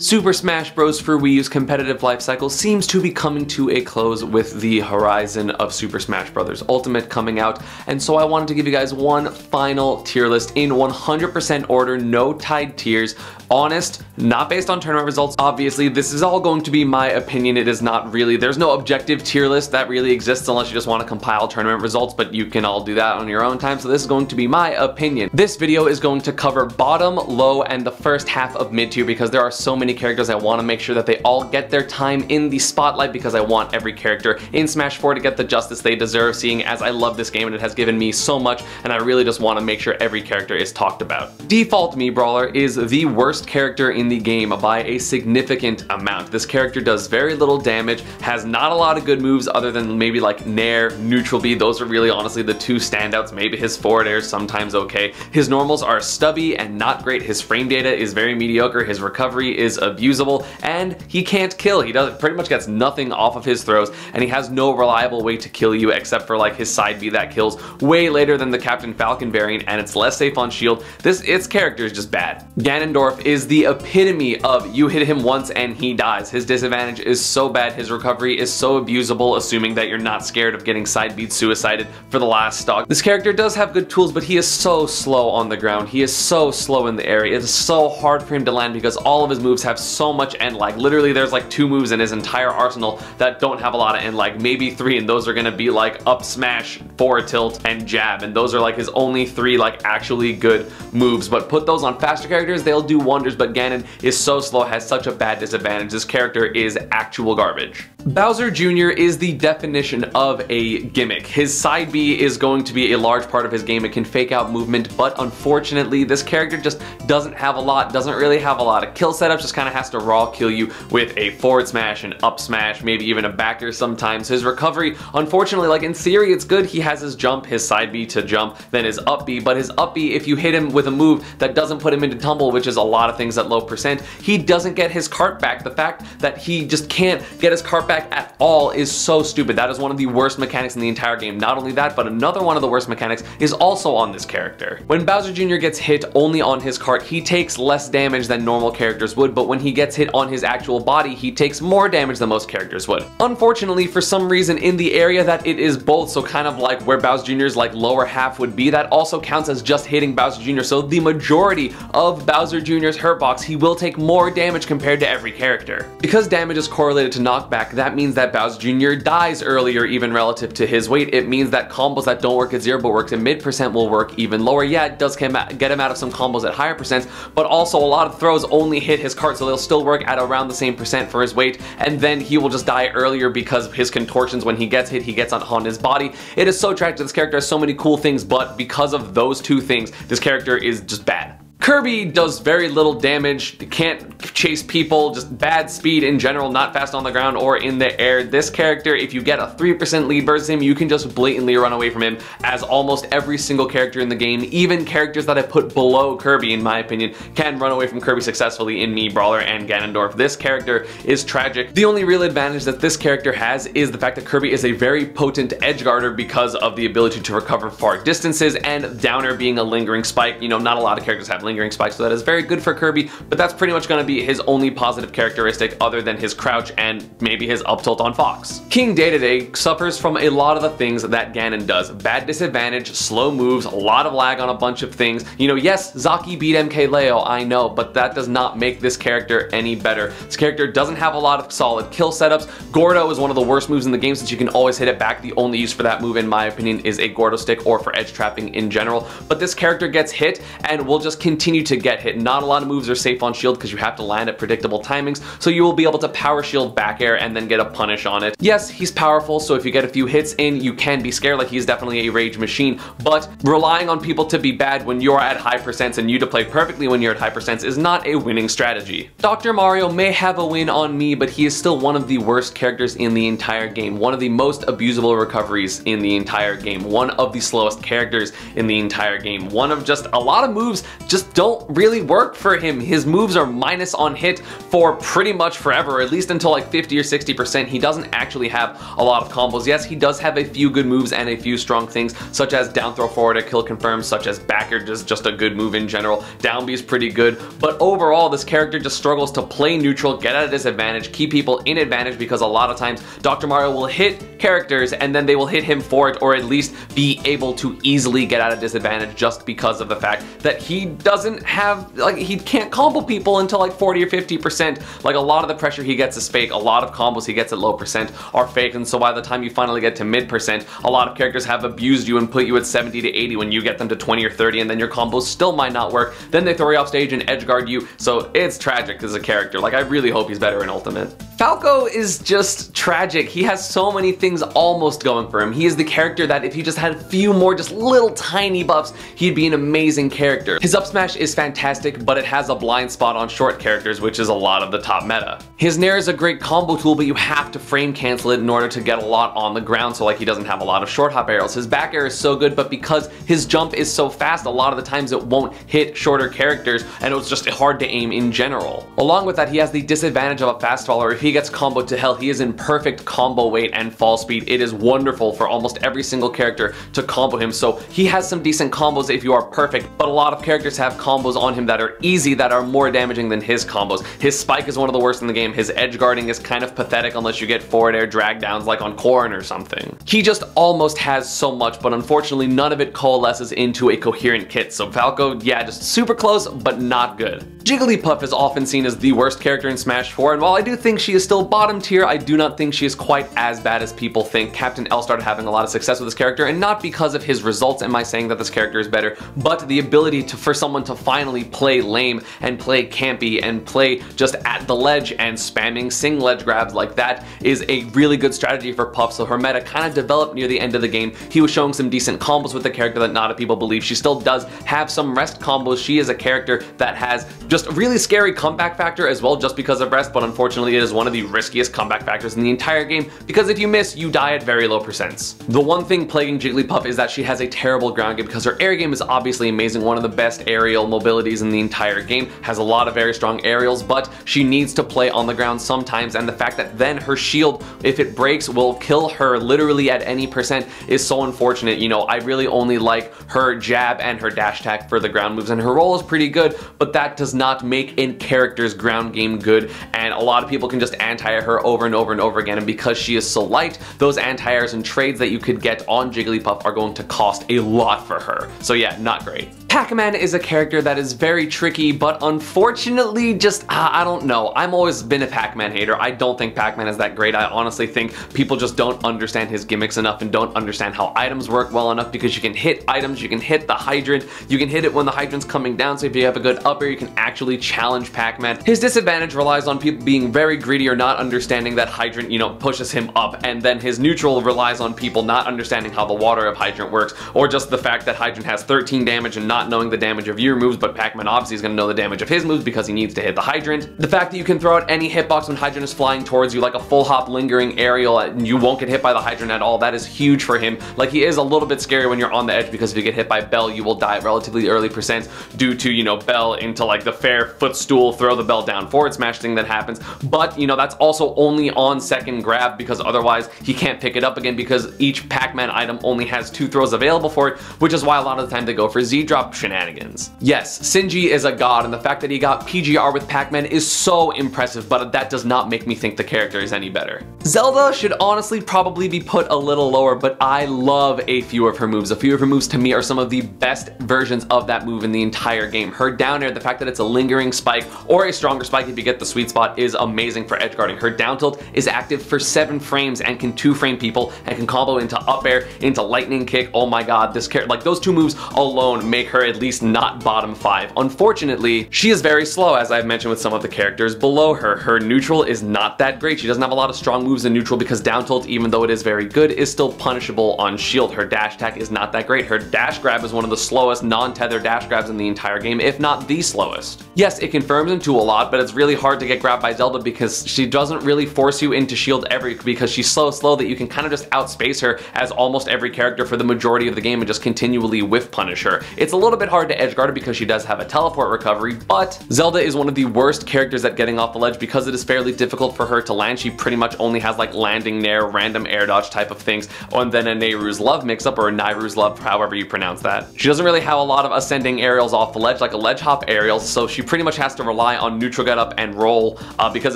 Super Smash Bros. For Wii U's competitive life cycle seems to be coming to a close with the horizon of Super Smash Bros. Ultimate coming out, and so I wanted to give you guys one final tier list in 100% order, no tied tiers, honest, not based on tournament results. Obviously, this is all going to be my opinion. It is not really, there's no objective tier list that really exists unless you just want to compile tournament results, but you can all do that on your own time, so this is going to be my opinion. This video is going to cover bottom, low, and the first half of mid tier because there are so many characters. I want to make sure that they all get their time in the spotlight because I want every character in Smash 4 to get the justice they deserve, seeing as I love this game and it has given me so much, and I really just want to make sure every character is talked about. Default Mii Brawler is the worst character in the game by a significant amount. This character does very little damage, has not a lot of good moves other than maybe like Nair, Neutral B. Those are really honestly the two standouts. Maybe his forward air is sometimes okay. His normals are stubby and not great. His frame data is very mediocre. His recovery is abusable, and he can't kill. He pretty much gets nothing off of his throws, and he has no reliable way to kill you except for like his side B that kills way later than the Captain Falcon variant, and it's less safe on shield. Its character is just bad. Ganondorf is the epitome of you hit him once and he dies. His disadvantage is so bad, his recovery is so abusable, assuming that you're not scared of getting side beat suicided for the last stock. This character does have good tools, but he is so slow on the ground. He is so slow in the air. It is so hard for him to land because all of his moves have so much end lag. Literally there's like 2 moves in his entire arsenal that don't have a lot of end lag, maybe 3, and those are gonna be like up smash, forward tilt, and jab, and those are like his only 3 like actually good moves. But put those on faster characters, they'll do wonders, but Ganon is so slow, has such a bad disadvantage. This character is actual garbage. Bowser Jr. is the definition of a gimmick. His side B is going to be a large part of his game. It can fake out movement, but unfortunately this character just doesn't have a lot, doesn't really have a lot of kill setups, just kind of has to raw kill you with a forward smash, an up smash, maybe even a back air sometimes. His recovery, unfortunately, like in theory it's good. He has his jump, his side B to jump, then his up B, but his up B, if you hit him with a move that doesn't put him into tumble, which is a lot of things at low percent, he doesn't get his cart back. The fact that he just can't get his cart back at all is so stupid. That is one of the worst mechanics in the entire game. Not only that, but another one of the worst mechanics is also on this character. When Bowser Jr. gets hit only on his cart, he takes less damage than normal characters would, but when he gets hit on his actual body, he takes more damage than most characters would. Unfortunately, for some reason in the area that it is both, so kind of like where Bowser Jr.'s like lower half would be, that also counts as just hitting Bowser Jr. So the majority of Bowser Jr.'s hurt box, he will take more damage compared to every character. Because damage is correlated to knockback, that means that Bowser Jr. dies earlier even relative to his weight. It means that combos that don't work at 0 but works at mid percent will work even lower. Yeah, it does get him out of some combos at higher percents, but also a lot of throws only hit his cart, so they'll still work at around the same percent for his weight, and then he will just die earlier because of his contortions. When he gets hit, he gets on his body. It is so tragic. This character has so many cool things, but because of those 2 things, this character is just bad. Kirby does very little damage, can't chase people, just bad speed in general, not fast on the ground or in the air. This character, if you get a 3% lead versus him, you can just blatantly run away from him, as almost every single character in the game, even characters that I put below Kirby in my opinion, can run away from Kirby successfully in Mii Brawler and Ganondorf. This character is tragic. The only real advantage that this character has is the fact that Kirby is a very potent edge guarder because of the ability to recover far distances, and Downer being a lingering spike. You know, not a lot of characters have lingering spikes, so that is very good for Kirby, but that's pretty much going to be his only positive characteristic other than his crouch and maybe his up tilt on Fox. King Day-to-Day suffers from a lot of the things that Ganon does. Bad disadvantage, slow moves, a lot of lag on a bunch of things. You know, yes, Zaki beat MKLeo, I know, but that does not make this character any better. This character doesn't have a lot of solid kill setups. Gordo is one of the worst moves in the game since you can always hit it back. The only use for that move in my opinion is a Gordo stick or for edge trapping in general, but this character gets hit and will just continue to get hit. Not a lot of moves are safe on shield because you have to land at predictable timings, so you will be able to power shield back air and then get a punish on it. Yes, he's powerful, so if you get a few hits in, you can be scared. Like, he's definitely a rage machine, but relying on people to be bad when you're at high percents and you to play perfectly when you're at high percents is not a winning strategy. Dr. Mario may have a win on me, but he is still one of the worst characters in the entire game, one of the most abusable recoveries in the entire game, one of the slowest characters in the entire game, one of just a lot of moves just just don't really work for him. His moves are minus on hit for pretty much forever, or at least until like 50 or 60%. He doesn't actually have a lot of combos. Yes, he does have a few good moves and a few strong things, such as down throw forward air kill confirm, such as back air, just a good move in general. Down B is pretty good, but overall this character just struggles to play neutral, get at a disadvantage, keep people in advantage, because a lot of times Dr. Mario will hit characters and then they will hit him for it, or at least be able to easily get at a disadvantage just because of the fact that he doesn't have, like, he can't combo people until like 40 or 50%. Like, a lot of the pressure he gets is fake, a lot of combos he gets at low percent are fake, and so by the time you finally get to mid percent, a lot of characters have abused you and put you at 70 to 80 when you get them to 20 or 30, and then your combos still might not work. Then they throw you off stage and edge guard you, so it's tragic as a character. Like, I really hope he's better in Ultimate. Falco is just tragic. He has so many things almost going for him. He is the character that if he just had a few more just little tiny buffs, he'd be an amazing character. His up smash is fantastic, but it has a blind spot on short characters, which is a lot of the top meta. His nair is a great combo tool, but you have to frame cancel it in order to get a lot on the ground, so like he doesn't have a lot of short hop aerials. His back air is so good, but because his jump is so fast, a lot of the times it won't hit shorter characters, and it's just hard to aim in general. Along with that, he has the disadvantage of a fast faller. If he gets comboed to hell, he is in perfect combo weight and fall speed. It is wonderful for almost every single character to combo him, so he has some decent combos if you are perfect, but a lot of characters have combos on him that are easy, that are more damaging than his combos. His spike is one of the worst in the game. His edge guarding is kind of pathetic unless you get forward air drag downs like on Corrin or something. He just almost has so much, but unfortunately none of it coalesces into a coherent kit. So Falco, yeah, just super close, but not good. Jigglypuff is often seen as the worst character in Smash 4, and while I do think she is still bottom tier, I do not think she is quite as bad as people think. Captain L started having a lot of success with this character, and not because of his results am I saying that this character is better, but the ability for someone to finally play lame and play campy and play just at the ledge and spamming sing ledge grabs like that is a really good strategy for Puff. So her meta kind of developed near the end of the game. He was showing some decent combos with the character that not a people believe. She still does have some rest combos. She is a character that has just a really scary comeback factor as well, just because of rest, but unfortunately it is one of the riskiest comeback factors in the entire game, because if you miss, you die at very low percents. The one thing plaguing Jigglypuff is that she has a terrible ground game, because her air game is obviously amazing, one of the best aerial mobilities in the entire game, has a lot of very strong aerials, but she needs to play on the ground sometimes, and the fact that then her shield, if it breaks, will kill her literally at any percent is so unfortunate. You know, I really only like her jab and her dash attack for the ground moves, and her roll is pretty good, but that does not make a character's ground game good, and a lot of people can just anti-air her over and over and over again, and because she is so light, those anti-airs and trades that you could get on Jigglypuff are going to cost a lot for her. So yeah, not great. Pac-Man is a character that is very tricky, but unfortunately just, I don't know. I've always been a Pac-Man hater. I don't think Pac-Man is that great. I honestly think people just don't understand his gimmicks enough and don't understand how items work well enough, because you can hit items, you can hit the hydrant, you can hit it when the hydrant's coming down, so if you have a good up air, you can actually challenge Pac-Man. His disadvantage relies on people being very greedy or not understanding that hydrant, you know, pushes him up, and then his neutral relies on people not understanding how the water of hydrant works, or just the fact that hydrant has 13 damage and not knowing the damage of your moves, but Pac-Man obviously is going to know the damage of his moves because he needs to hit the hydrant. The fact that you can throw out any hitbox when hydrant is flying towards you, like a full hop lingering aerial, and you won't get hit by the hydrant at all, that is huge for him. Like, he is a little bit scary when you're on the edge, because if you get hit by Bell, you will die at relatively early percents due to, you know, Bell into like the fair footstool, throw the Bell down forward smash thing that happens. But, you know, that's also only on second grab, because otherwise he can't pick it up again, because each Pac-Man item only has 2 throws available for it, which is why a lot of the time they go for Z-drop shenanigans. Yes, Sinji is a god, and the fact that he got PGR with Pac-Man is so impressive, but that does not make me think the character is any better. Zelda should honestly probably be put a little lower, but I love a few of her moves. A few of her moves to me are some of the best versions of that move in the entire game. Her down air, the fact that it's a lingering spike or a stronger spike if you get the sweet spot, is amazing for edge guarding. Her down tilt is active for 7 frames and can 2-frame people and can combo into up air, into lightning kick. Oh my god, this character, like those 2 moves alone make her at least not bottom 5. Unfortunately, she is very slow, as I've mentioned with some of the characters below her. Her neutral is not that great. She doesn't have a lot of strong moves in neutral, because down tilt, even though it is very good, is still punishable on shield. Her dash attack is not that great. Her dash grab is one of the slowest non-tethered dash grabs in the entire game, if not the slowest. Yes, it confirms into a lot, but it's really hard to get grabbed by Zelda because she doesn't really force you into shield because she's so slow that you can kind of just outspace her as almost every character for the majority of the game and just continually whiff punish her. It's a little little bit hard to edge guard her because she does have a teleport recovery, but Zelda is one of the worst characters at getting off the ledge because it is fairly difficult for her to land. She pretty much only has like landing nair, random air dodge type of things, and then a Nehru's Love mix-up, or a Nehru's Love, however you pronounce that. She doesn't really have a lot of ascending aerials off the ledge, like a ledge hop aerial, so she pretty much has to rely on neutral get up and roll, because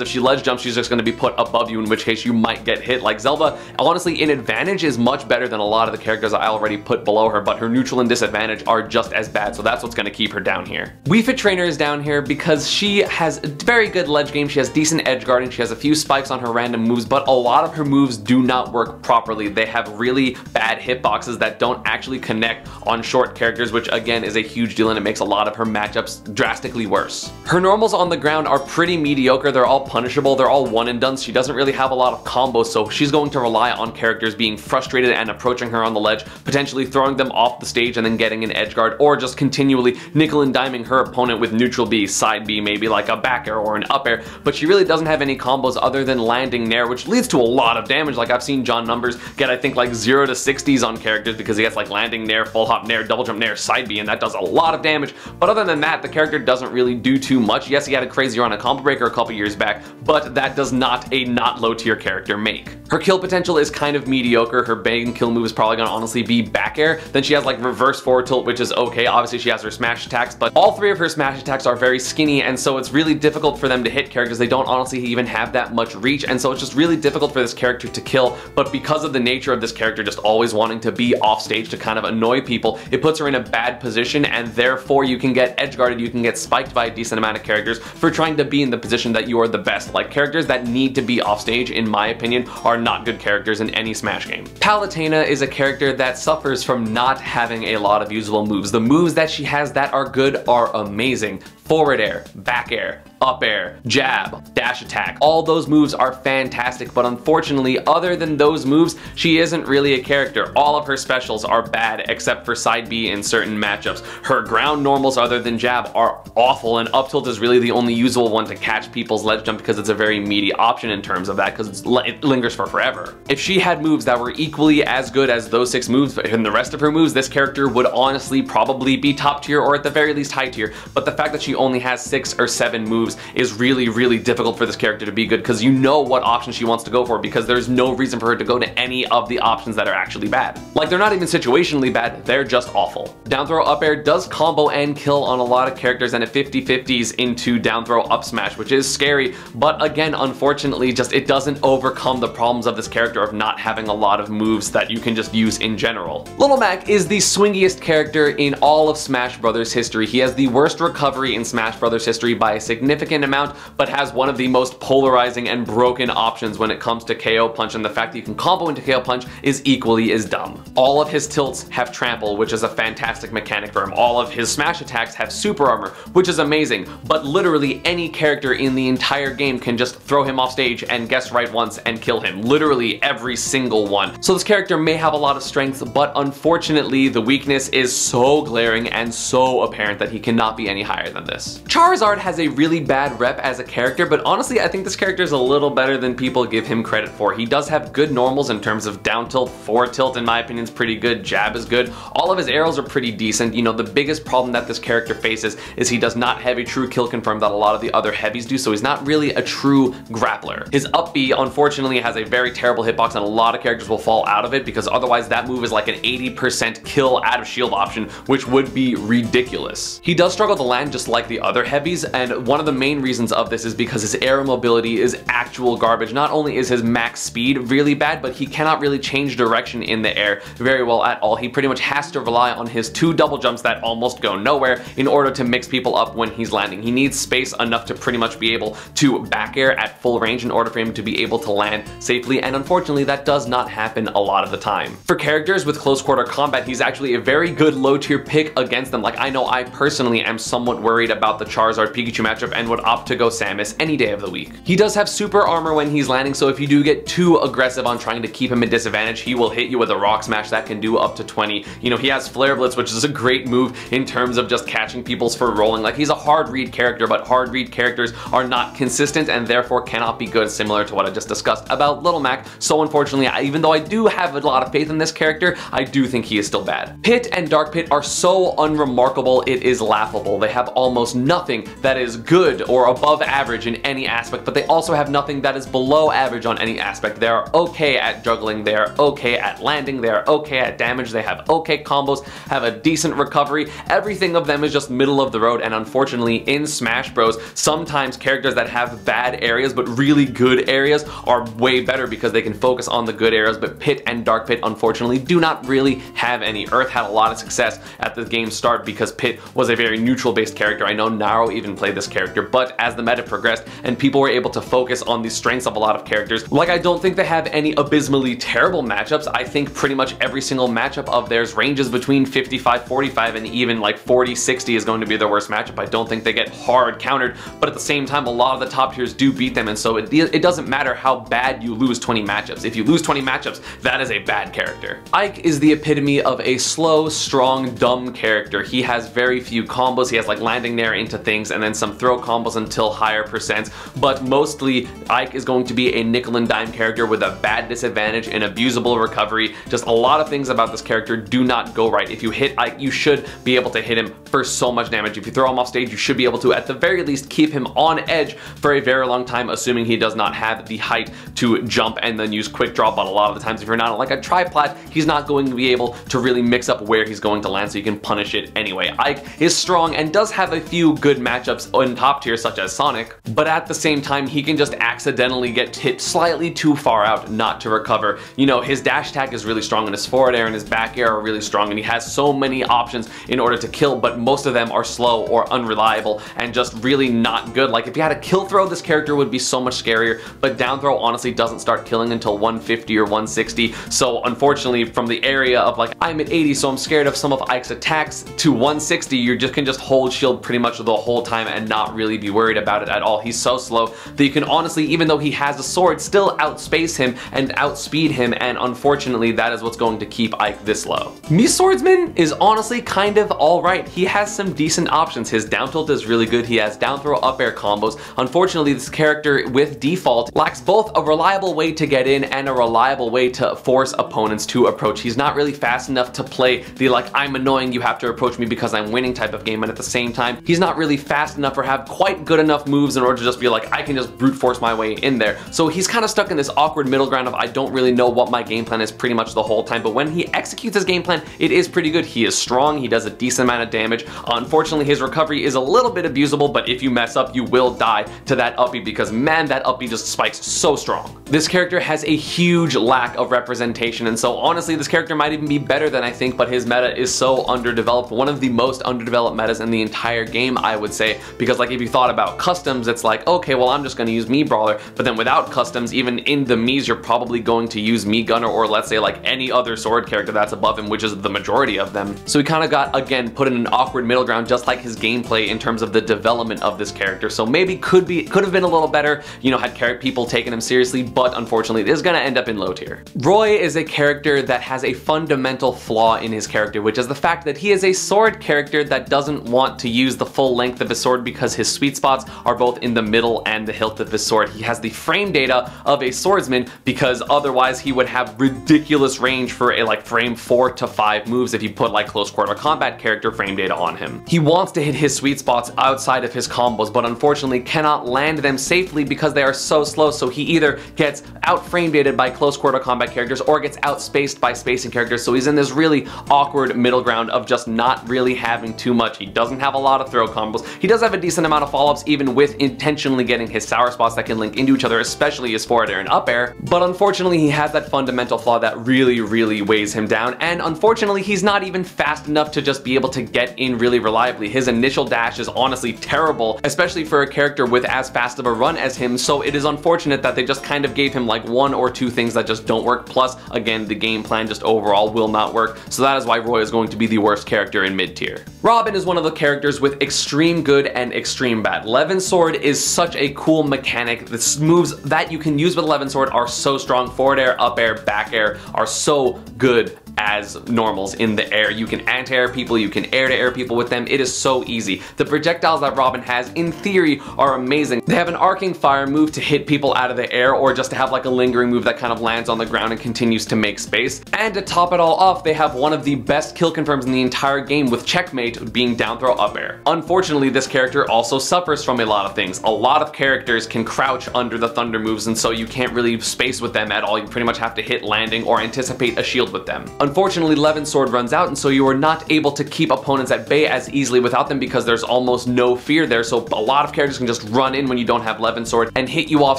if she ledge jumps, she's just going to be put above you, in which case you might get hit. Like Zelda, honestly, in advantage is much better than a lot of the characters I already put below her, but her neutral and disadvantage are just as bad, so that's what's going to keep her down here. Wii Fit Trainer is down here because she has a very good ledge game, she has decent edge guarding, she has a few spikes on her random moves, but a lot of her moves do not work properly. They have really bad hitboxes that don't actually connect on short characters, which again is a huge deal, and it makes a lot of her matchups drastically worse. Her normals on the ground are pretty mediocre, they're all punishable, they're all one and done. She doesn't really have a lot of combos, so she's going to rely on characters being frustrated and approaching her on the ledge, potentially throwing them off the stage and then getting an edge guard, or just continually nickel and diming her opponent with neutral B, side B, maybe like a back air or an up air, but she really doesn't have any combos other than landing nair, which leads to a lot of damage. Like I've seen John Numbers get I think like 0 to 60s on characters because he has like landing nair, full hop nair, double jump nair, side B, and that does a lot of damage. But other than that, the character doesn't really do too much. Yes, he had a crazy run on Combo Breaker a couple years back, but that does not a not low tier character make. Her kill potential is kind of mediocre. Her bang kill move is probably gonna honestly be back air. Then she has like reverse forward tilt, which is okay. Obviously she has her smash attacks, but all three of her smash attacks are very skinny, and so it's really difficult for them to hit characters. They don't honestly even have that much reach, and so it's just really difficult for this character to kill. But because of the nature of this character just always wanting to be off stage to kind of annoy people, it puts her in a bad position, and therefore you can get edge guarded, you can get spiked by a decent amount of characters for trying to be in the position that you are the best. Like characters that need to be off stage, in my opinion, are not good characters in any Smash game. Palutena is a character that suffers from not having a lot of usable moves. The moves that she has that are good are amazing. Forward air, back air, up air, jab, dash attack. All those moves are fantastic, but unfortunately, other than those moves, she isn't really a character. All of her specials are bad except for side B in certain matchups. Her ground normals other than jab are awful, and up tilt is really the only usable one to catch people's ledge jump because it's a very meaty option in terms of that, because it lingers for forever. If she had moves that were equally as good as those 6 moves and the rest of her moves, this character would honestly probably be top tier, or at the very least high tier. But the fact that she only has 6 or 7 moves is really difficult for this character to be good, because you know what option she wants to go for, because there's no reason for her to go to any of the options that are actually bad. Like, they're not even situationally bad, they're just awful. Down throw up air does combo and kill on a lot of characters, and it 50-50s into down throw up smash, which is scary, but again, unfortunately, just it doesn't overcome the problems of this character of not having a lot of moves that you can just use in general. Little Mac is the swingiest character in all of Smash Bros. History. He has the worst recovery in Smash Bros. History by a significant amount, but has one of the most polarizing and broken options when it comes to KO Punch, and the fact that you can combo into KO Punch is equally as dumb. All of his tilts have trample, which is a fantastic mechanic for him. All of his smash attacks have super armor, which is amazing, but literally any character in the entire game can just throw him off stage and guess right once and kill him. Literally every single one. So this character may have a lot of strength, but unfortunately the weakness is so glaring and so apparent that he cannot be any higher than this. Charizard has a really bad rep as a character, but honestly I think this character is a little better than people give him credit for. He does have good normals in terms of down tilt, forward tilt in my opinion is pretty good, jab is good, all of his arrows are pretty decent. You know, the biggest problem that this character faces is he does not have a true kill confirm that a lot of the other heavies do, so he's not really a true grappler. His up B unfortunately has a very terrible hitbox, and a lot of characters will fall out of it because otherwise that move is like an 80% kill out of shield option, which would be ridiculous. He does struggle to land just like the other heavies, and one of the main reasons of this is because his air mobility is actual garbage. Not only is his max speed really bad, but he cannot really change direction in the air very well at all. He pretty much has to rely on his 2 double jumps that almost go nowhere in order to mix people up when he's landing. He needs space enough to pretty much be able to back air at full range in order for him to be able to land safely, and unfortunately that does not happen a lot of the time. For characters with close quarter combat, he's actually a very good low tier pick against them. Like, I know I personally am somewhat worried about the Charizard Pikachu matchup, and and would opt to go Samus any day of the week. He does have super armor when he's landing, so if you do get too aggressive on trying to keep him at disadvantage, he will hit you with a rock smash that can do up to 20. You know, he has Flare Blitz, which is a great move in terms of just catching people's for rolling. Like, he's a hard read character, but hard read characters are not consistent and therefore cannot be good, similar to what I just discussed about Little Mac. So unfortunately, even though I do have a lot of faith in this character, I do think he is still bad. Pit and Dark Pit are so unremarkable, it is laughable. They have almost nothing that is good or above average in any aspect, but they also have nothing that is below average on any aspect. They are okay at juggling, they are okay at landing, they are okay at damage, they have okay combos, have a decent recovery. Everything of them is just middle of the road, and unfortunately in Smash Bros, sometimes characters that have bad areas but really good areas are way better because they can focus on the good areas, but Pit and Dark Pit unfortunately do not really have any. Earth had a lot of success at the game's start because Pit was a very neutral based character. I know Naro even played this character, but as the meta progressed and people were able to focus on the strengths of a lot of characters, like, I don't think they have any abysmally terrible matchups. I think pretty much every single matchup of theirs ranges between 55-45 and even like 40-60 is going to be their worst matchup. I don't think they get hard countered, but at the same time a lot of the top tiers do beat them, and so it doesn't matter how bad you lose 20 matchups. If you lose 20 matchups, that is a bad character. Ike is the epitome of a slow, strong, dumb character. He has very few combos. He has like landing nair into things and then some throw combos until higher percents, but mostly Ike is going to be a nickel and dime character with a bad disadvantage, an abusable recovery. Just a lot of things about this character do not go right. If you hit Ike, you should be able to hit him for so much damage. If you throw him off stage, you should be able to at the very least keep him on edge for a very long time, assuming he does not have the height to jump and then use quick draw. But a lot of the times if you're not like a triplat, he's not going to be able to really mix up where he's going to land, so you can punish it anyway. Ike is strong and does have a few good matchups in top tier such as Sonic, but at the same time he can just accidentally get hit slightly too far out not to recover. You know, his dash attack is really strong and his forward air and his back air are really strong, and he has so many options in order to kill, but most of them are slow or unreliable and just really not good. Like, if you had a kill throw, this character would be so much scarier, but down throw honestly doesn't start killing until 150 or 160. So unfortunately, from the area of like, I'm at 80, so I'm scared of some of Ike's attacks, to 160, you can just hold shield pretty much the whole time and not really be worried about it at all. He's so slow that you can honestly, even though he has a sword, still outspace him and outspeed him, and unfortunately that is what's going to keep Ike this low. Mii Swordsman is honestly kind of alright. He has some decent options. His down tilt is really good. He has down throw up air combos. Unfortunately, this character with default lacks both a reliable way to get in and a reliable way to force opponents to approach. He's not really fast enough to play the like, I'm annoying, you have to approach me because I'm winning type of game, and at the same time he's not really fast enough or have quite good enough moves in order to just be like, I can just brute force my way in there. So he's kind of stuck in this awkward middle ground of I don't really know what my game plan is pretty much the whole time, but when he executes his game plan, it is pretty good. He is strong, he does a decent amount of damage. Unfortunately, his recovery is a little bit abusable, but if you mess up, you will die to that uppy because man, that uppy just spikes so strong. This character has a huge lack of representation, and so honestly this character might even be better than I think, but his meta is so underdeveloped. One of the most underdeveloped metas in the entire game, I would say, because like if you thought about customs, it's like, okay, well I'm just going to use Mii Brawler, but then without customs, even in the Miis, you're probably going to use Mii Gunner, or let's say like any other sword character that's above him, which is the majority of them. So he kind of got, again, put in an awkward middle ground, just like his gameplay in terms of the development of this character. So maybe could have been a little better, you know, had people taken him seriously, but unfortunately it is going to end up in low tier. Roy is a character that has a fundamental flaw in his character, which is the fact that he is a sword character that doesn't want to use the full length of his sword because his sweet spots are both in the middle and the hilt of his sword. He has the frame data of a swordsman because otherwise he would have ridiculous range for a like frame 4 to 5 moves if you put like close quarter combat character frame data on him. He wants to hit his sweet spots outside of his combos, but unfortunately cannot land them safely because they are so slow, so he either gets out frame dated by close quarter combat characters or gets outspaced by spacing characters, so he's in this really awkward middle ground of just not really having too much. He doesn't have a lot of throw combos. He does have a decent amount of follow-ups, even with intentionally getting his sour spots that can link into each other, especially his forward air and up air, but unfortunately he has that fundamental flaw that really weighs him down, and unfortunately he's not even fast enough to just be able to get in really reliably. His initial dash is honestly terrible, especially for a character with as fast of a run as him, so it is unfortunate that they just kind of gave him like 1 or 2 things that just don't work, plus again the game plan just overall will not work, so that is why Roy is going to be the worst character in mid tier. Robin is one of the characters with extreme good and extreme extreme bad. Levin Sword is such a cool mechanic. The moves that you can use with Levin Sword are so strong. Forward air, up air, back air are so good as normals in the air. You can anti-air people, you can air-to-air people with them. It is so easy. The projectiles that Robin has, in theory, are amazing. They have an arcing fire move to hit people out of the air, or just to have like a lingering move that kind of lands on the ground and continues to make space. And to top it all off, they have one of the best kill confirms in the entire game, with checkmate being down throw up air. Unfortunately, this character also suffers from a lot of things. A lot of characters can crouch under the thunder moves, and so you can't really space with them at all. You pretty much have to hit landing or anticipate a shield with them. Unfortunately, Levin's sword runs out, and so you are not able to keep opponents at bay as easily without them, because there's almost no fear there. So a lot of characters can just run in when you don't have Levin's sword and hit you off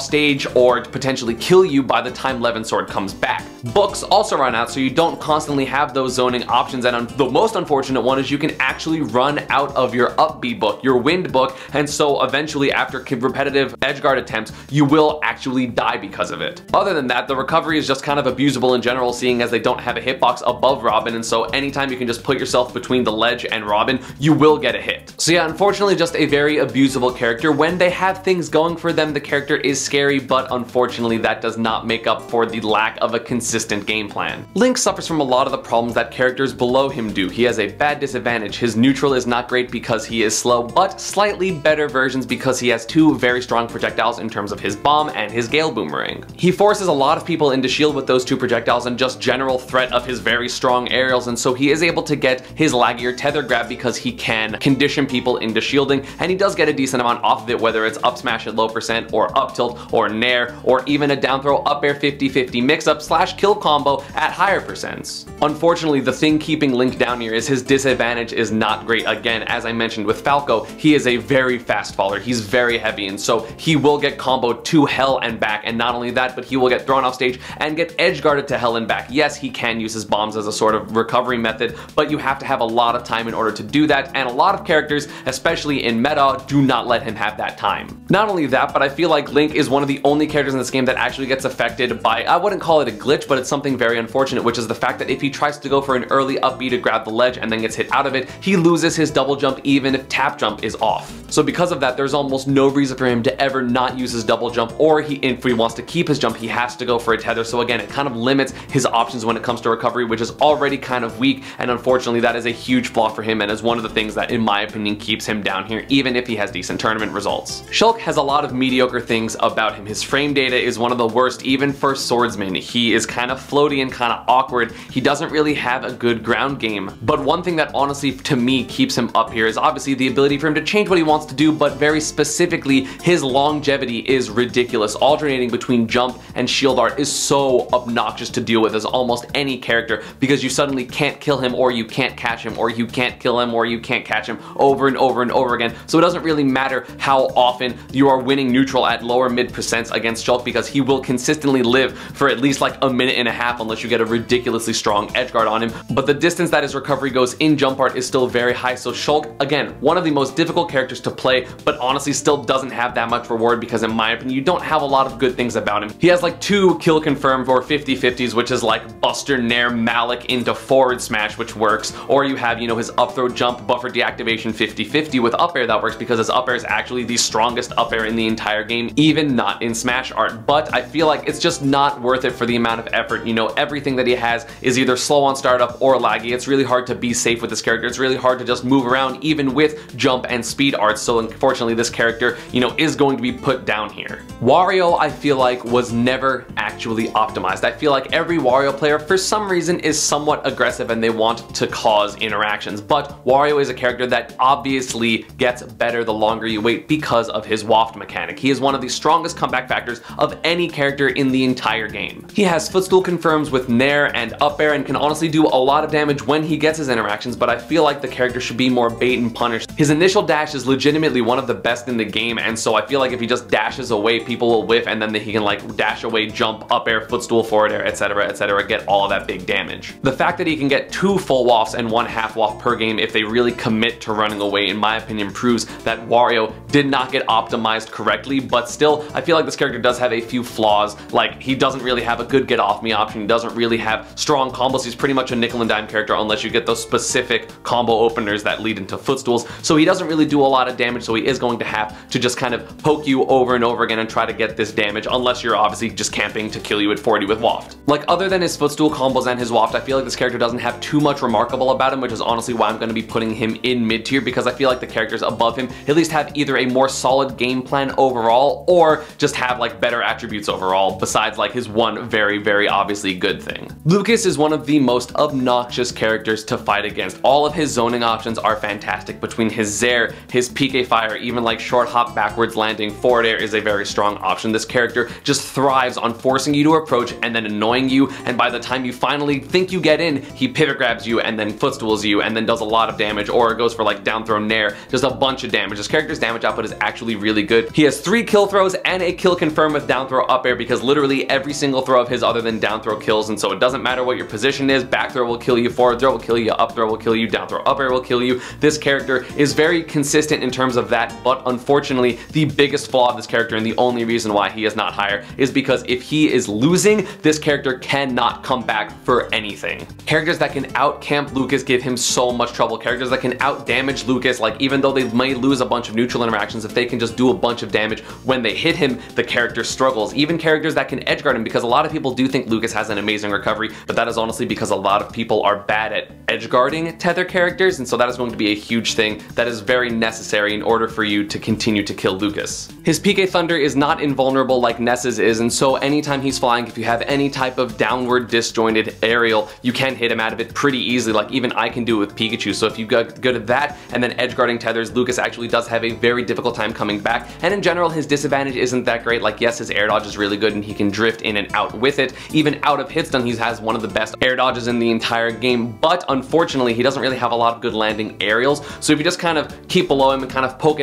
stage, or potentially kill you by the time Levin's sword comes back. Books also run out, so you don't constantly have those zoning options, and the most unfortunate one is you can actually run out of your up B book, your wind book, and so eventually after repetitive edgeguard attempts, you will actually die because of it. Other than that, the recovery is just kind of abusable in general, seeing as they don't have a hitbox above Robin, and so anytime you can just put yourself between the ledge and Robin, you will get a hit. So yeah, unfortunately just a very abusable character. When they have things going for them, the character is scary, but unfortunately that does not make up for the lack of a consistent game plan. Lynx suffers from a lot of the problems that characters below him do. He has a bad disadvantage. His neutral is not great because he is slow, but slightly better versions because he has two very strong projectiles in terms of his bomb and his Gale Boomerang. He forces a lot of people into shield with those two projectiles and just general threat of his very strong aerials, and so he is able to get his laggier tether grab because he can condition people into shielding, and he does get a decent amount off of it, whether it's up smash at low percent or up tilt or nair, or even a down throw up air 50-50 mix up slash kill combo at higher percents. Unfortunately, the thing keeping Link down here is his disadvantage is not great. Again, as I mentioned with Falco, he is a very fast faller. He's very heavy, and so he will get comboed to hell and back, and not only that, but he will get thrown off stage and get edge guarded to hell and back. Yes, he can use his bombs as a sort of recovery method, but you have to have a lot of time in order to do that, and a lot of characters, especially in meta, do not let him have that time. Not only that, but I feel like Link is one of the only characters in this game that actually gets affected by, I wouldn't call it a glitch, but it's something very unfortunate, which is the fact that if he tries to go for an early up B to grab the ledge and then gets hit out of it, he loses his double jump even if tap jump is off. So because of that, there's almost no reason for him to ever not use his double jump, or if he wants to keep his jump, he has to go for a tether. So again, it kind of limits his options when it comes to recovery, which is already kind of weak, and unfortunately that is a huge flaw for him and is one of the things that, in my opinion, keeps him down here even if he has decent tournament results. Shulk has a lot of mediocre things about him. His frame data is one of the worst even for swordsman. He is kind of floaty and kind of awkward. He doesn't really have a good ground game, but one thing that honestly to me keeps him up here is obviously the ability for him to change what he wants to do, but very specifically his longevity is ridiculous. Alternating between jump and shield art is so obnoxious to deal with as almost any character, because you suddenly can't kill him, or you can't catch him, or you can't kill him, or you can't catch him over and over and over again. So it doesn't really matter how often you are winning neutral at lower mid percents against Shulk, because he will consistently live for at least like a minute and a half unless you get a ridiculously strong edge guard on him. But the distance that his recovery goes in jump art is still very high, so Shulk, again, one of the most difficult characters to play, but honestly still doesn't have that much reward, because in my opinion you don't have a lot of good things about him. He has like 2 kill confirmed or 50-50s, which is like Buster Nair Malik into forward smash, which works, or you have, you know, his up throw jump buffer deactivation 50-50 with up air that works, because his up air is actually the strongest up air in the entire game, even not in smash art. But I feel like it's just not worth it for the amount of effort. You know, everything that he has is either slow on startup or laggy. It's really hard to be safe with this character. It's really hard to just move around even with jump and speed arts, so unfortunately this character, you know, is going to be put down here. Wario, I feel like, was never actually optimized. I feel like every Wario player for some reason is somewhat aggressive and they want to cause interactions, but Wario is a character that obviously gets better the longer you wait because of his waft mechanic. He is one of the strongest comeback factors of any character in the entire game. He has footstool confirms with nair and up air and can honestly do a lot of damage when he gets his interactions, but I feel like the character should be more bait and punish. His initial dash is legitimately one of the best in the game, and so I feel like if he just dashes away, people will whiff, and then he can like dash away, jump, up air, footstool, forward air, etc., etc., get all of that big damage. damage. The fact that he can get 2 full wafts and 1 half waft per game if they really commit to running away, in my opinion, proves that Wario did not get optimized correctly, but still, I feel like this character does have a few flaws. Like, he doesn't really have a good get off me option, he doesn't really have strong combos, he's pretty much a nickel and dime character unless you get those specific combo openers that lead into footstools, so he doesn't really do a lot of damage, so he is going to have to just kind of poke you over and over again and try to get this damage, unless you're obviously just camping to kill you at 40 with waft. Like, other than his footstool combos and his waft, I feel like this character doesn't have too much remarkable about him, which is honestly why I'm going to be putting him in mid tier, because I feel like the characters above him at least have either a more solid game plan overall or just have like better attributes overall, besides like his one very obviously good thing. Lucas is one of the most obnoxious characters to fight against. All of his zoning options are fantastic. Between his Zair, his PK Fire, even like short hop backwards landing, forward air is a very strong option. This character just thrives on forcing you to approach and then annoying you, and by the time you finally think you get in, he pivot grabs you and then footstools you and then does a lot of damage, or goes for like down throw nair, just a bunch of damage. This character's damage output is actually really good. He has 3 kill throws and a kill confirm with down throw up air, because literally every single throw of his other than down throw kills, and so it doesn't matter what your position is, back throw will kill you, forward throw will kill you, up throw will kill you, down throw up air will kill you. This character is very consistent in terms of that, but unfortunately the biggest flaw of this character, and the only reason why he is not higher, is because if he is losing, this character cannot come back for anything. Characters that can out camp Lucas give him so much trouble. Characters that can out damage Lucas, like even though they may lose a bunch of neutral interactions, if they can just do a bunch of damage when they hit him, the character struggles. Even characters that can edge guard him, because a lot of people do think Lucas has an amazing recovery, but that is honestly because a lot of people are bad at edge guarding tether characters, and so that is going to be a huge thing that is very necessary in order for you to continue to kill Lucas. His PK Thunder is not invulnerable like Ness's is, and so anytime he's flying, if you have any type of downward disjointed aerial, you can hit him out of it pretty easily. Like even I can do it with Pikachu, so if you got good at that and then edge guarding tethers, Lucas actually does have a very difficult time coming back, and in general his disadvantage isn't that great. Like yes, his air dodge is really good and he can drift in and out with it. Even out of hitstun, he has one of the best air dodges in the entire game, but unfortunately he doesn't really have a lot of good landing aerials, so if you just kind of keep below him and kind of poke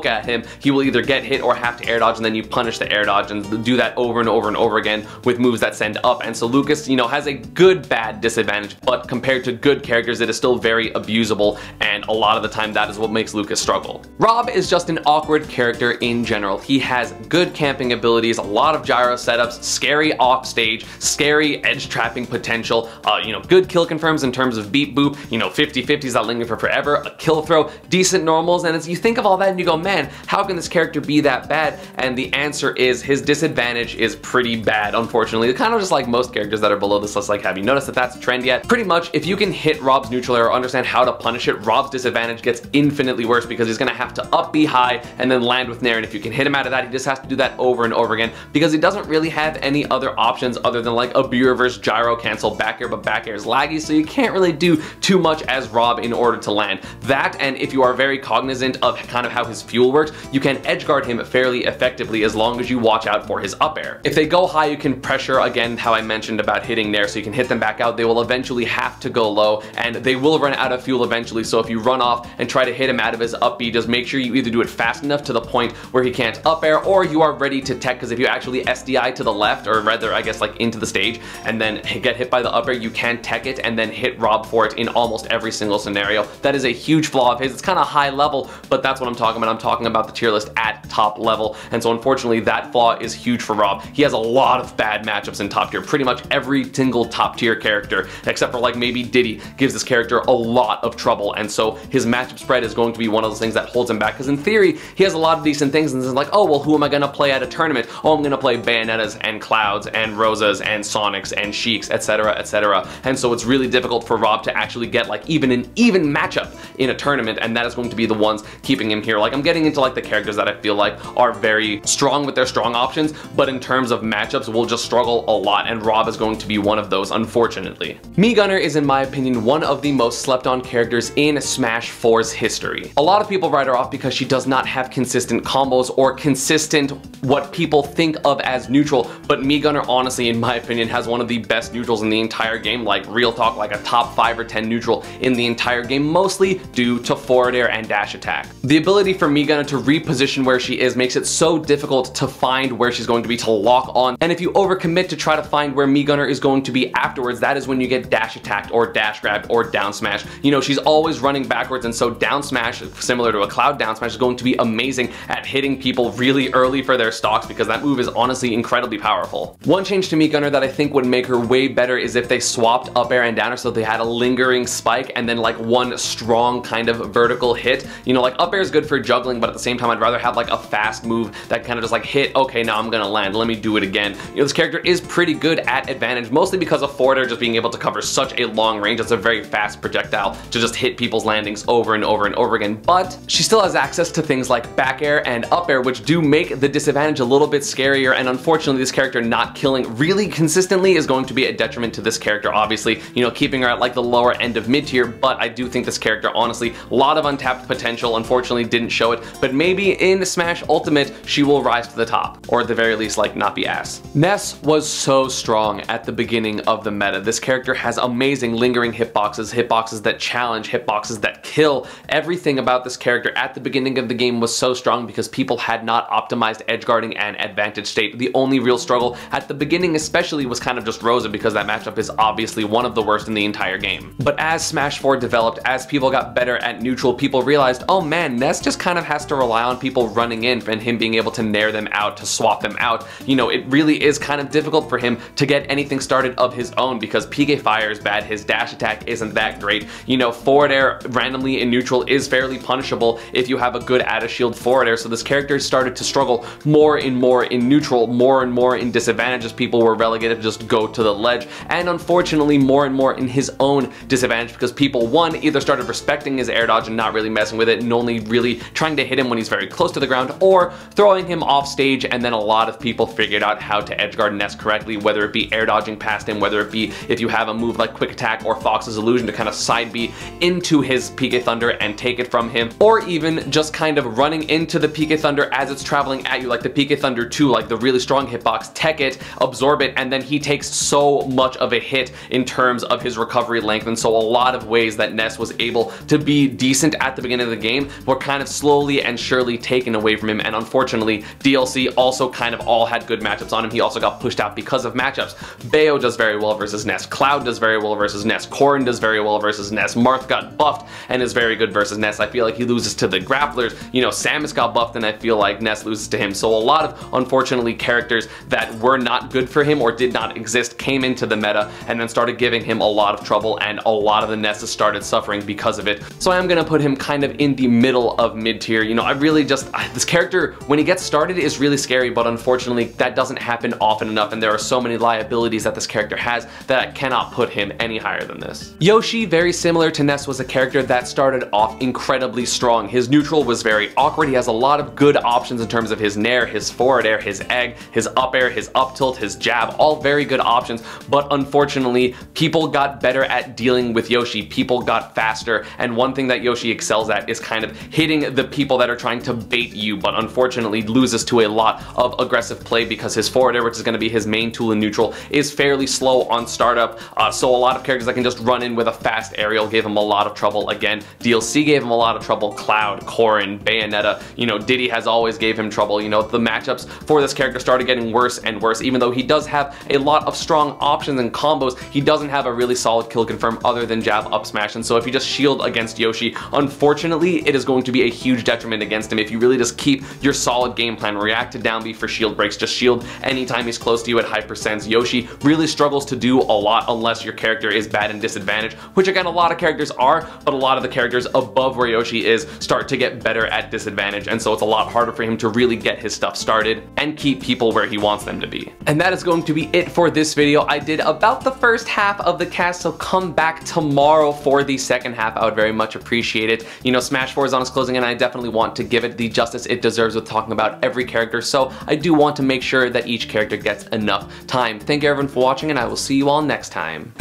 at him, he will either get hit or have to air dodge, and then you punish the air dodge and do that over and over and over again with moves that send up. And so Lucas, you know, has a good bad disadvantage, but compared to good characters it is still very abusable, and a lot of the time that is what makes Lucas struggle. Rob is just an awkward character in general. He has good camping abilities, a lot of gyro setups, scary off stage, scary edge trapping potential, you know, good kill confirms in terms of beat boop, you know, 50-50s that linger for forever, a kill throw, decent normals, and as you think of all that and you go, man, how can this character be that bad? And the answer is his disadvantage is pretty bad, unfortunately. Kind of just like most characters that are below this list. Like, have you noticed that that's a trend yet? Pretty much, if you can hit Rob's neutral air or understand how to punish it, Rob's disadvantage gets infinitely worse, because he's gonna have to up B high and then land with nair, and if you can hit him out of that, he just has to do that over and over again, because he doesn't really have any other options other than like a B reverse gyro cancel back air, but back air is laggy, so you can't really do too much as Rob in order to land. That, and if you are very cognizant of kind of how his fuel works, you can edge guard him fairly effectively as long as you watch out for his up air. If they go high, you can pressure, again, how I mentioned about hitting nair, so you can hit them back out. They will eventually have to go low, and they will run out of fuel eventually, so if you run off and try to hit him out of his up B, just make sure you either do it fast enough to the point where he can't up air, or you are ready to tech, because if you actually SDI to the left, or rather I guess like into the stage, and then get hit by the up air, you can tech it and then hit Rob for it in almost every single scenario. That is a huge flaw of his. It's kind of high level, but that's what I'm talking about. I'm talking about the tier list at top level, and so unfortunately that flaw is huge for Rob. He has a lot of bad matchups in top tier. Pretty much every single top tier character, except for like maybe Diddy, gives this character a lot of trouble, and so his matchup spread is going to be one of those things that holds him back, because in theory he has a lot of decent things, and it's like, oh well, who am I gonna play at a tournament? Oh, I'm gonna play Bayonettas and Clouds and Rosas and Sonics and Sheiks, etc, etc, and so it's really difficult for Rob to actually get like even an even matchup in a tournament, and that is going to be the ones keeping him here. Like, I'm getting into like the characters that I feel like are very strong with their strong options, but in terms of matchups will just struggle a lot, and Rob is going to be one of those, unfortunately. Mii Gunner is, in my opinion, one of the most slept on characters in Smash 4's history. A lot of people write her off because she does not have consistent combos or consistent what people think of as neutral, but Mii Gunner, honestly, in my opinion, has one of the best neutrals in the entire game. Like, real talk, like a top 5 or 10 neutral in the entire game, mostly due to forward air and dash attack. The ability for Mii Gunner to reposition where she is makes it so difficult to find where she's going to be, to lock on, and if you overcommit to try to find where Mii Gunner is going to be afterwards, that is when you get dash attacked or dash grabbed or down smash. You know, she's always running backwards, and so down smash, similar to a cloud down smash, is going to be amazing at hitting people really early for their stocks, because that move is honestly incredibly powerful. One change to Mii Gunner that I think would make her way better is if they swapped up air and down air, so they had a lingering spike and then like one strong kind of vertical hit. You know, like up air is good for juggling, but at the same time I'd rather have like a fast move that kind of just like hit, okay, now I'm gonna land, let me do it again. You know, this character is pretty good at advantage, mostly because of forward air just being able to cover such a long range. It's a very fast projectile to just hit people's landings over and over and over again, but she still has access to things like back air and up air, which do make the disadvantage a little bit scarier, and unfortunately this character not killing really consistently is going to be a detriment to this character, obviously, you know, keeping her at like the lower end of mid tier. But I do think this character, honestly, a lot of untapped potential, unfortunately didn't show it, but maybe in Smash Ultimate she will rise to the top, or at the very least like not be ass. Ness was so strong at the beginning of the meta. This character has amazing lingering hitboxes that challenge, hitboxes that kill. Everything about this character at the beginning of the game was so strong because people had not optimized edge guarding and advantage state. The only real struggle at the beginning especially was kind of just Rosa, because that matchup is obviously one of the worst in the entire game. But as Smash 4 developed, as people got better at neutral, people realized, oh man, Ness just kind of has to rely on people running in and him being able to nair them out, to swap them out. You know, it really is kind of difficult for him to get anything started of his own because PK Fire is bad, his dash attack isn't that great. You know, forward air randomly in neutral is fairly punishable if you have a good add a shield forward air, so this character started to struggle more and more in neutral, more and more in disadvantages. People were relegated to just go to the ledge, and unfortunately more and more in his own disadvantage because people, one, either started respecting his air dodge and not really messing with it and only really trying to hit him when he's very close to the ground, or throwing him off stage, and then a lot of people figured out how to edgeguard Ness correctly, whether it be air dodging past him, whether it be if you have a move like Quick Attack or Fox's Illusion to kind of side B into his PK Thunder and take it from him, or even just kind of running into the PK Thunder as it's traveling at you, like the PK Thunder 2, like the really strong hitbox, tech it, absorb it, and then he takes so much of a hit in terms of his recovery length. And so a lot of ways that Ness was able to be decent at the beginning of the game were kind of slowly and surely taken away from him, and unfortunately DLC also kind of all had good matchups on him. He also got pushed out because of matchups. Bayo does very well versus Ness, Cloud does very well versus Ness, Corrin does very well versus Ness, Marth got buffed and is very good versus Ness. I feel like he loses to the grapplers. You know, Samus got buffed and I feel like Ness loses to him. So a lot of, unfortunately, characters that were not good for him or did not exist came into the meta and then started giving him a lot of trouble, and a lot of the Nesses started suffering because of it. So I am gonna put him kind of in the middle of mid tier. You know, I really just, this character, when he gets started, is really scary, but unfortunately that doesn't happen often enough, and there are so many liabilities that this character has that I cannot put him any higher than this. Yoshi, very similar to Ness, was a character that started off incredibly strong. His neutral was very awkward. He has a lot of good options in terms of his nair, his forward air, his egg, his up air, his up tilt, his jab, all very good options, but unfortunately people got better at dealing with Yoshi. People got faster, and one thing that Yoshi excels at is kind of hitting the people that are trying to bait you, but unfortunately loses to a lot of aggressive play because his forward air, which is going to be his main tool in neutral, is fairly slow on startup. So a lot of characters that can just run in with a fast aerial gave him a lot of trouble. Again, DLC gave him a lot of trouble. Cloud, Corrin, Bayonetta, you know, Diddy has always gave him trouble. You know, the matchups for this character started getting worse and worse. Even though he does have a lot of strong options and combos, he doesn't have a really solid kill confirm other than jab up smash. And so if you just shield against Yoshi, unfortunately it is going to be a huge detriment against him. If you really just keep your solid game plan, react to down B for shield breaks, just shield anytime he's close to you at high percents. Yoshi really struggles to do a lot unless your character is bad in disadvantage, which again a lot of characters are, but a lot of the characters above where Yoshi is start to get better at disadvantage, and so it's a lot harder for him to really get his stuff started and keep people where he wants them to be. And that is going to be it for this video. I did about the first half of the cast, so come back tomorrow for the second half. I would very much appreciate it. You know, Smash 4 is on its closing and I definitely want to give it the justice it deserves with talking about every character, so I do want to make sure that each character gets enough time. Thank you everyone for watching, and I will see you all next time.